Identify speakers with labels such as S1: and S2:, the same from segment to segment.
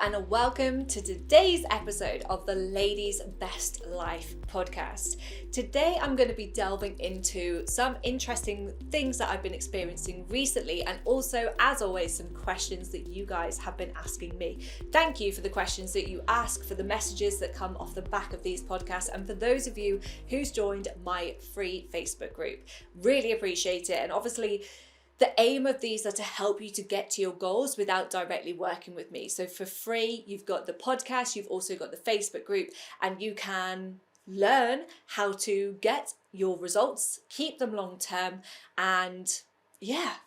S1: and welcome to today's episode of the Ladies Best Life podcast. Today I'm going to be delving into some interesting things that I've been experiencing recently, and also, as always, some questions that you guys have been asking me. Thank you for the questions that you ask, for the messages that come off the back of these podcasts, and for those of you who's joined my free Facebook group. Really appreciate it. And obviously, the aim of these are to help you to get to your goals without directly working with me. So for free, you've got the podcast, you've also got the Facebook group, and you can learn how to get your results, keep them long term, and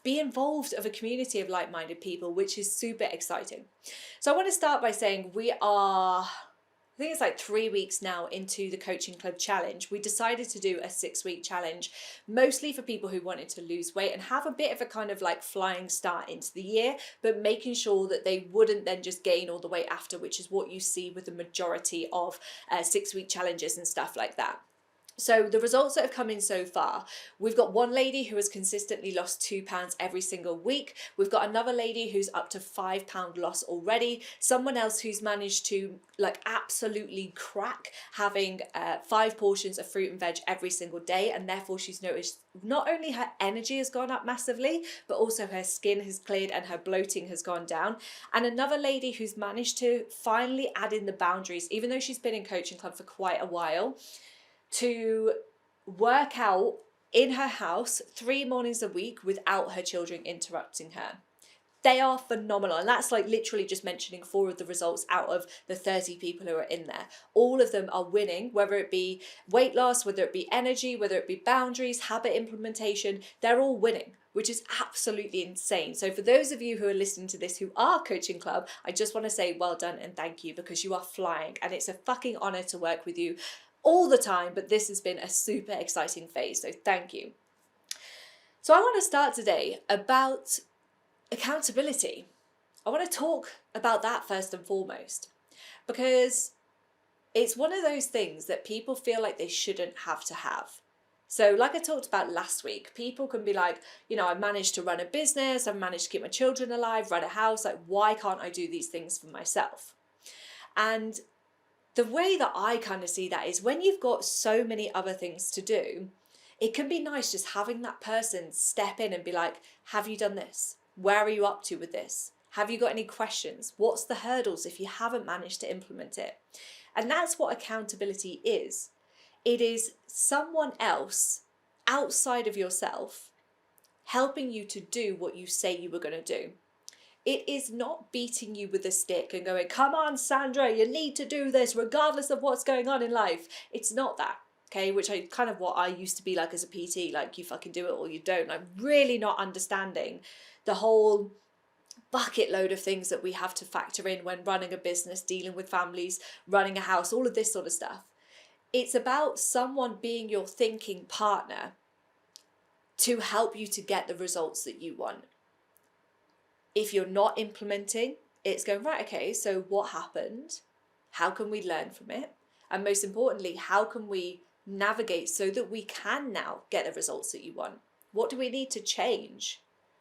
S1: be involved of a community of like-minded people, which is super exciting. So I want to start by saying I think it's like 3 weeks now into the Coaching Club Challenge. We decided to do a 6-week challenge, mostly for people who wanted to lose weight and have a bit of a kind of like flying start into the year, but making sure that they wouldn't then just gain all the weight after, which is what you see with the majority of 6-week challenges and stuff like that. So the results that have come in so far, we've got one lady who has consistently lost £2 every single week. We've got another lady who's up to £5 loss already. Someone else who's managed to absolutely crack having 5 portions of fruit and veg every single day. And therefore she's noticed not only her energy has gone up massively, but also her skin has cleared and her bloating has gone down. And another lady who's managed to finally add in the boundaries, even though she's been in Coaching Club for quite a while, to work out in her house 3 mornings a week without her children interrupting her. They are phenomenal. And that's like literally just mentioning 4 of the results out of the 30 people who are in there. All of them are winning, whether it be weight loss, whether it be energy, whether it be boundaries, habit implementation, they're all winning, which is absolutely insane. So for those of you who are listening to this who are Coaching Club, I just want to say well done and thank you, because you are flying and it's a fucking honor to work with you all the time, but this has been a super exciting phase, so thank you. So I want to start today about accountability. I want to talk about that first and foremost, because it's one of those things that people feel like they shouldn't have to have. So like I talked about last week, people can be like, I managed to run a business, I've managed to keep my children alive, run a house, like why can't I do these things for myself? And the way that I kind of see that is when you've got so many other things to do, it can be nice just having that person step in and be like, have you done this? Where are you up to with this? Have you got any questions? What's the hurdles if you haven't managed to implement it? And that's what accountability is. It is someone else outside of yourself helping you to do what you say you were going to do. It is not beating you with a stick and going, come on, Sandra, you need to do this regardless of what's going on in life. It's not that, okay? Which I kind of what I used to be like as a PT, like you fucking do it or you don't. I'm really not understanding the whole bucket load of things that we have to factor in when running a business, dealing with families, running a house, all of this sort of stuff. It's about someone being your thinking partner to help you to get the results that you want. If you're not implementing, it's going, right, okay, so what happened? How can we learn from it? And most importantly, how can we navigate so that we can now get the results that you want? What do we need to change?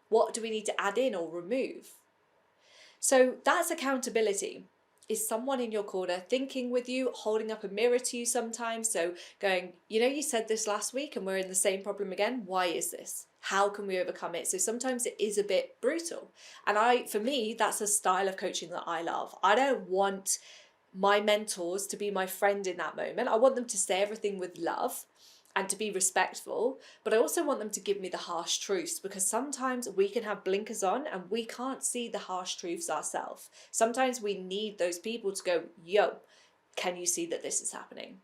S1: What do we need to add in or remove? So that's accountability. Is someone in your corner thinking with you, holding up a mirror to you sometimes? So going, you said this last week and we're in the same problem again. Why is this? How can we overcome it? So sometimes it is a bit brutal. And for me, that's a style of coaching that I love. I don't want my mentors to be my friend in that moment. I want them to say everything with love and to be respectful, but I also want them to give me the harsh truths, because sometimes we can have blinkers on and we can't see the harsh truths ourselves. Sometimes we need those people to go, yo, can you see that this is happening?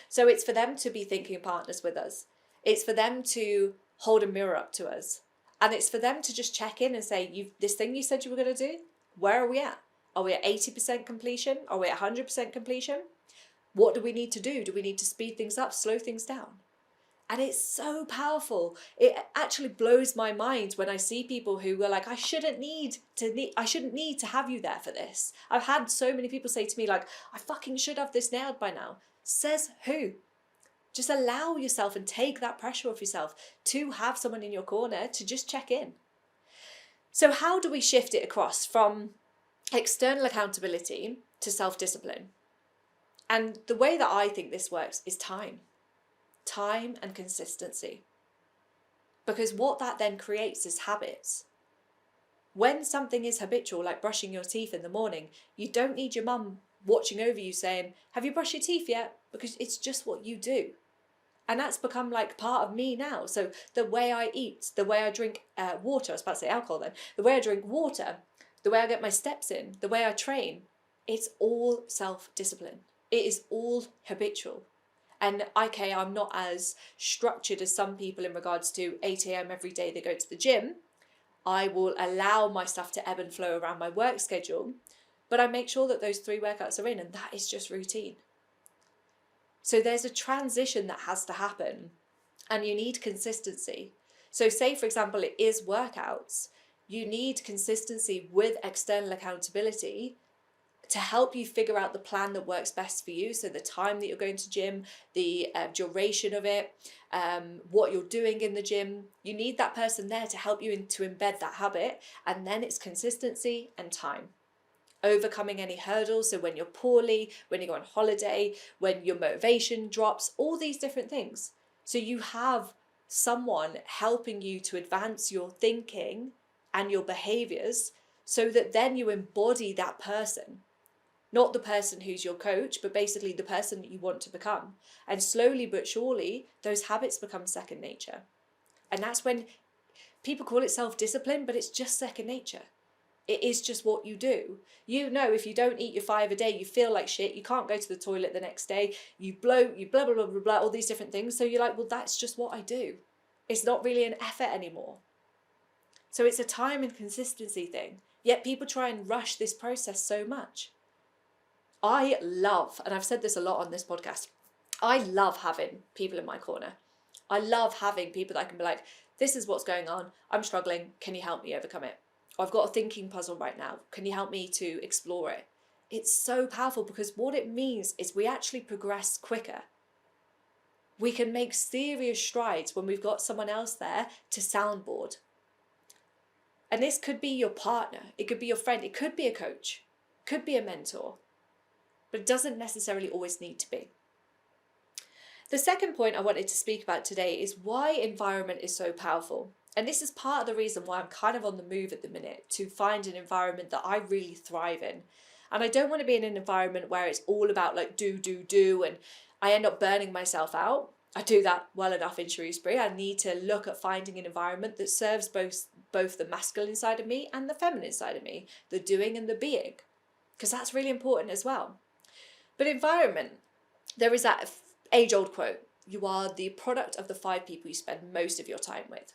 S1: So it's for them to be thinking partners with us. It's for them to hold a mirror up to us. And it's for them to just check in and say, this thing you said you were going to do, where are we at? Are we at 80% completion? Are we at 100% completion? What do we need to do? Do we need to speed things up, slow things down? And it's so powerful. It actually blows my mind when I see people who are like, I shouldn't need to have you there for this. I've had so many people say to me like, I fucking should have this nailed by now. Says who? Just allow yourself and take that pressure off yourself to have someone in your corner to just check in. So how do we shift it across from external accountability to self-discipline. And the way that I think this works is time and consistency. Because what that then creates is habits. When something is habitual, like brushing your teeth in the morning, you don't need your mum watching over you saying, have you brushed your teeth yet? Because it's just what you do. And that's become like part of me now. So the way I eat, the way I drink water, I was about to say alcohol then, the way I drink water, the way I get my steps in, the way I train, it's all self-discipline. It is all habitual. And okay, I'm not as structured as some people in regards to 8 a.m. every day they go to the gym. I will allow my stuff to ebb and flow around my work schedule, but I make sure that those 3 workouts are in, and that is just routine. So there's a transition that has to happen, and you need consistency. So say, for example, it is workouts. You need consistency with external accountability to help you figure out the plan that works best for you. So the time that you're going to gym, the duration of it, what you're doing in the gym. You need that person there to help you to embed that habit. And then it's consistency and time. Overcoming any hurdles. So when you're poorly, when you go on holiday, when your motivation drops, all these different things. So you have someone helping you to advance your thinking and your behaviors so that then you embody that person. Not the person who's your coach, but basically the person that you want to become. And slowly but surely, those habits become second nature. And that's when people call it self-discipline, but it's just second nature. It is just what you do. You know, if you don't eat your 5 a day, you feel like shit, you can't go to the toilet the next day, you bloat, you blah, blah, blah, blah, blah, all these different things. So you're like, well, that's just what I do. It's not really an effort anymore. So it's a time and consistency thing. Yet people try and rush this process so much. I love, and I've said this a lot on this podcast, I love having people in my corner. I love having people that I can be like, this is what's going on. I'm struggling. Can you help me overcome it? Or I've got a thinking puzzle right now. Can you help me to explore it? It's so powerful because what it means is we actually progress quicker. We can make serious strides when we've got someone else there to soundboard. And this could be your partner. It could be your friend. It could be a coach. It could be a mentor. But it doesn't necessarily always need to be. The second point I wanted to speak about today is why environment is so powerful. And this is part of the reason why I'm kind of on the move at the minute to find an environment that I really thrive in. And I don't want to be in an environment where it's all about like do, and I end up burning myself out. I do that well enough in Shrewsbury. I need to look at finding an environment that serves both the masculine side of me and the feminine side of me, the doing and the being, because that's really important as well. But environment, there is that age-old quote, you are the product of the 5 people you spend most of your time with.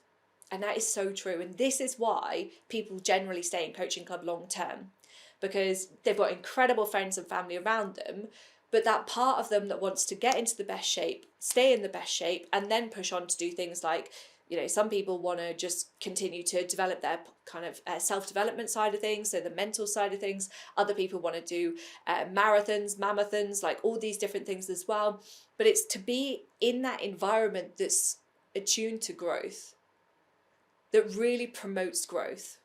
S1: And that is so true. And this is why people generally stay in coaching club long term, because they've got incredible friends and family around them, but that part of them that wants to get into the best shape, stay in the best shape, and then push on to do things like, you know, some people want to just continue to develop their kind of self-development side of things, so the mental side of things. Other people want to do marathons, like all these different things as well. But it's to be in that environment that's attuned to growth, that really promotes growth.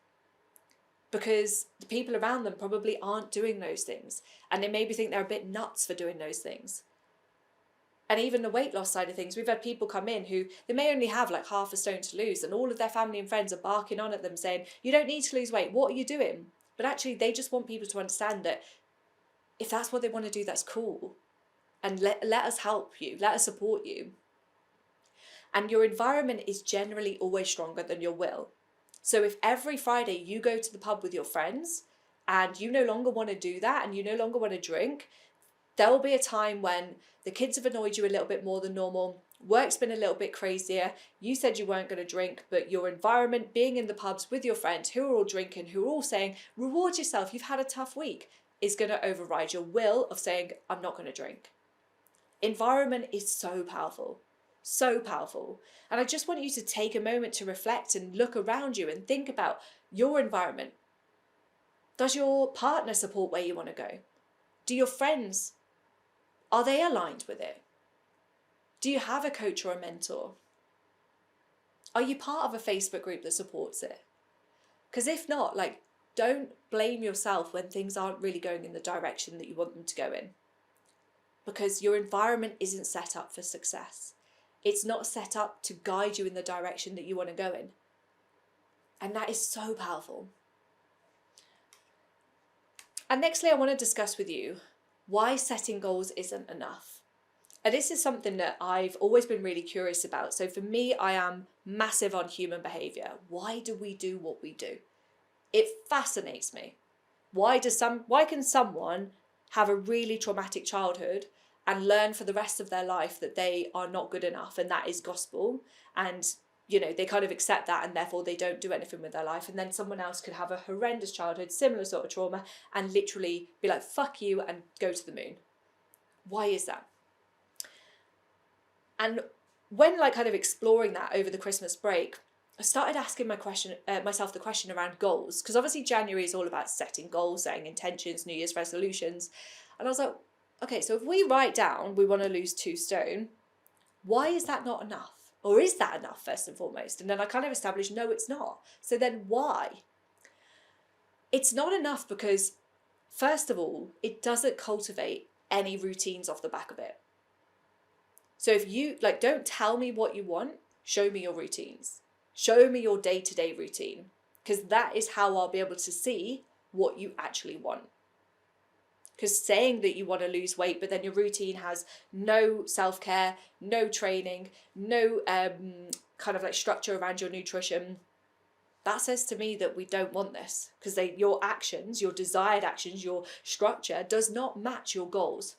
S1: Because the people around them probably aren't doing those things. And they maybe think they're a bit nuts for doing those things. And even the weight loss side of things, we've had people come in who they may only have like half a stone to lose, and all of their family and friends are barking on at them saying, you don't need to lose weight, what are you doing? But actually they just want people to understand that if that's what they want to do, that's cool. And let us help you, let us support you. And your environment is generally always stronger than your will. So if every Friday you go to the pub with your friends and you no longer want to do that and you no longer want to drink, there will be a time when the kids have annoyed you a little bit more than normal, work's been a little bit crazier, you said you weren't going to drink, but your environment, being in the pubs with your friends who are all drinking, who are all saying, reward yourself, you've had a tough week, is going to override your will of saying, I'm not going to drink. Environment is so powerful. So powerful. And I just want you to take a moment to reflect and look around you and think about your environment. Does your partner support where you want to go? Do your friends, are they aligned with it? Do you have a coach or a mentor? Are you part of a Facebook group that supports it? Because if not, like, don't blame yourself when things aren't really going in the direction that you want them to go in. Because your environment isn't set up for success. It's not set up to guide you in the direction that you want to go in. And that is so powerful. And nextly, I want to discuss with you why setting goals isn't enough. And this is something that I've always been really curious about. So for me, I am massive on human behavior. Why do we do what we do? It fascinates me. Why can someone have a really traumatic childhood and learn for the rest of their life that they are not good enough and that is gospel, and they kind of accept that and therefore they don't do anything with their life, and then someone else could have a horrendous childhood, similar sort of trauma, and literally be like, fuck you, and go to the moon? Why is that? And when kind of exploring that over the Christmas break, I started asking myself the question around goals, because obviously January is all about setting goals, setting intentions, New Year's resolutions. And I was like, okay, so if we write down we want to lose 2 stone, why is that not enough? Or is that enough, first and foremost? And then I kind of established, no, it's not. So then why? It's not enough because, first of all, it doesn't cultivate any routines off the back of it. So if you, don't tell me what you want, show me your routines. Show me your day-to-day routine, because that is how I'll be able to see what you actually want. Because saying that you want to lose weight, but then your routine has no self-care, no training, no kind of structure around your nutrition, that says to me that we don't want this, because your actions, your desired actions, your structure does not match your goals.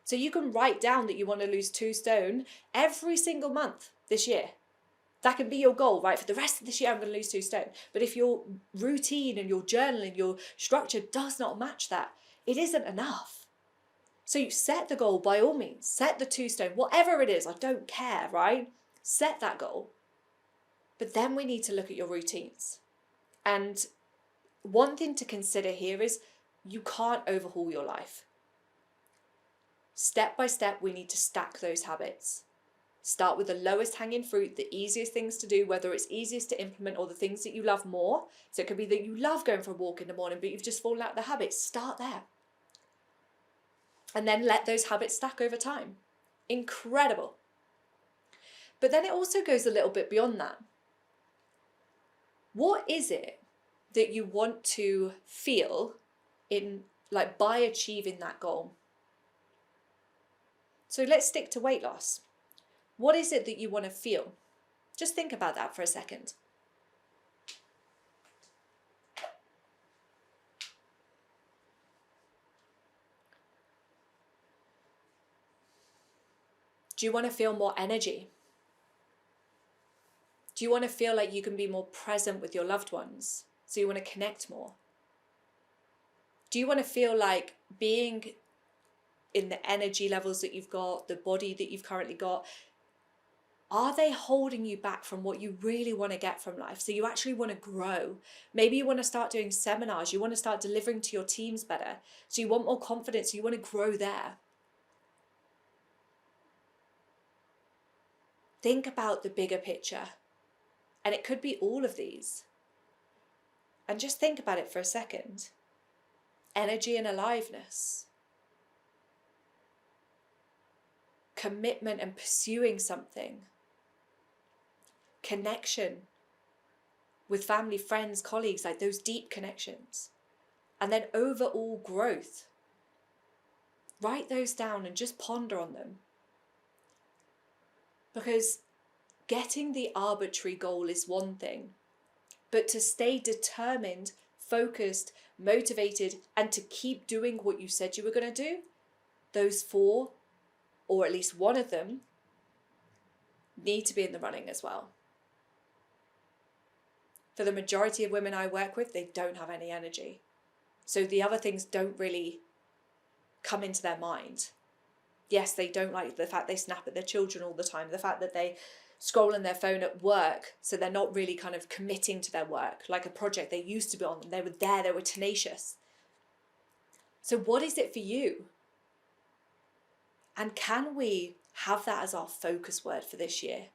S1: So you can write down that you want to lose 2 stone every single month this year. That can be your goal, right? For the rest of this year, I'm going to lose 2 stone. But if your routine and your journaling, your structure does not match that, it isn't enough. So you set the goal, by all means. Set the 2 stone, whatever it is. I don't care, right? Set that goal. But then we need to look at your routines. And one thing to consider here is you can't overhaul your life. Step by step, we need to stack those habits. Start with the lowest hanging fruit, the easiest things to do, whether it's easiest to implement or the things that you love more. So it could be that you love going for a walk in the morning, but you've just fallen out of the habit. Start there. And then let those habits stack over time. Incredible. But then it also goes a little bit beyond that. What is it that you want to feel in, by achieving that goal? So let's stick to weight loss. What is it that you want to feel? Just think about that for a second. Do you want to feel more energy? Do you want to feel like you can be more present with your loved ones? So you want to connect more? Do you want to feel like being in the energy levels that you've got, the body that you've currently got, are they holding you back from what you really want to get from life? So you actually want to grow. Maybe you want to start doing seminars. You want to start delivering to your teams better. So you want more confidence. You want to grow there. Think about the bigger picture. And it could be all of these. And just think about it for a second. Energy and aliveness. Commitment and pursuing something. Connection with family, friends, colleagues, those deep connections. And then overall growth. Write those down and just ponder on them. Because getting the arbitrary goal is one thing, but to stay determined, focused, motivated, and to keep doing what you said you were going to do, those 4, or at least one of them, need to be in the running as well. For the majority of women I work with, they don't have any energy. So the other things don't really come into their mind. Yes, they don't like the fact they snap at their children all the time, the fact that they scroll on their phone at work, so they're not really kind of committing to their work, like a project they used to be on. They were there, they were tenacious. So what is it for you? And can we have that as our focus word for this year?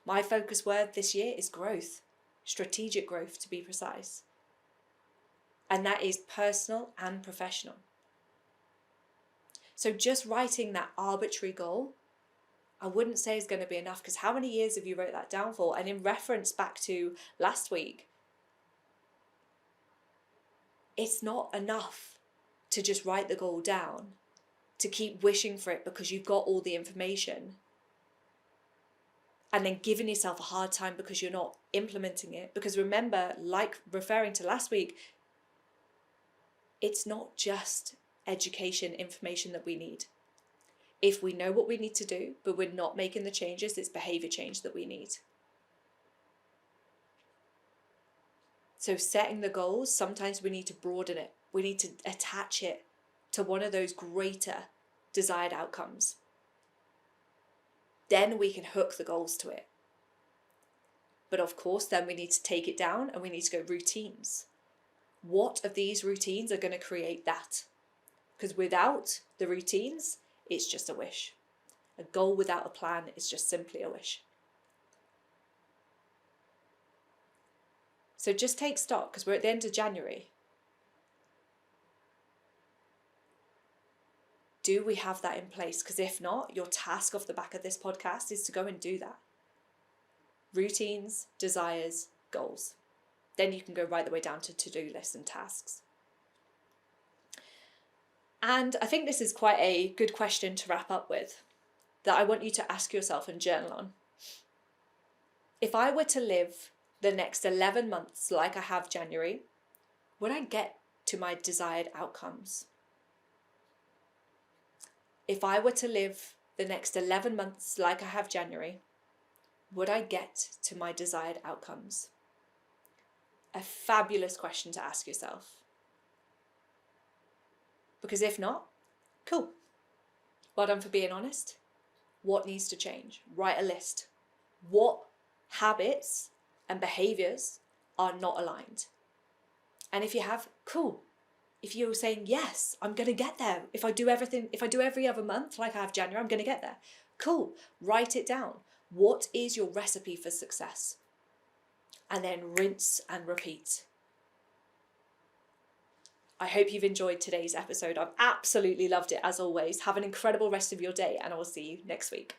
S1: My focus word this year is growth. Strategic growth, to be precise. And that is personal and professional. So just writing that arbitrary goal, I wouldn't say is going to be enough, because how many years have you wrote that down for? And in reference back to last week, it's not enough to just write the goal down, to keep wishing for it because you've got all the information, and then giving yourself a hard time because you're not implementing it. Because remember, like referring to last week, it's not just education information that we need. If we know what we need to do, but we're not making the changes, it's behavior change that we need. So setting the goals, sometimes we need to broaden it. We need to attach it to one of those greater desired outcomes. Then we can hook the goals to it. But of course, then we need to take it down and we need to go routines. What of these routines are going to create that? Because without the routines, it's just a wish. A goal without a plan is just simply a wish. So just take stock, because we're at the end of January. Do we have that in place? Because if not, your task off the back of this podcast is to go and do that. Routines, desires, goals. Then you can go right the way down to to-do lists and tasks. And I think this is quite a good question to wrap up with, that I want you to ask yourself and journal on. If I were to live the next 11 months like I have January, would I get to my desired outcomes? If I were to live the next 11 months like I have January, would I get to my desired outcomes? A fabulous question to ask yourself. Because if not, cool. Well done for being honest. What needs to change? Write a list. What habits and behaviors are not aligned? And if you have, cool. If you're saying, yes, I'm going to get there. If I do every other month like I have January, I'm going to get there. Cool. Write it down. What is your recipe for success? And then rinse and repeat. I hope you've enjoyed today's episode. I've absolutely loved it as always. Have an incredible rest of your day, and I will see you next week.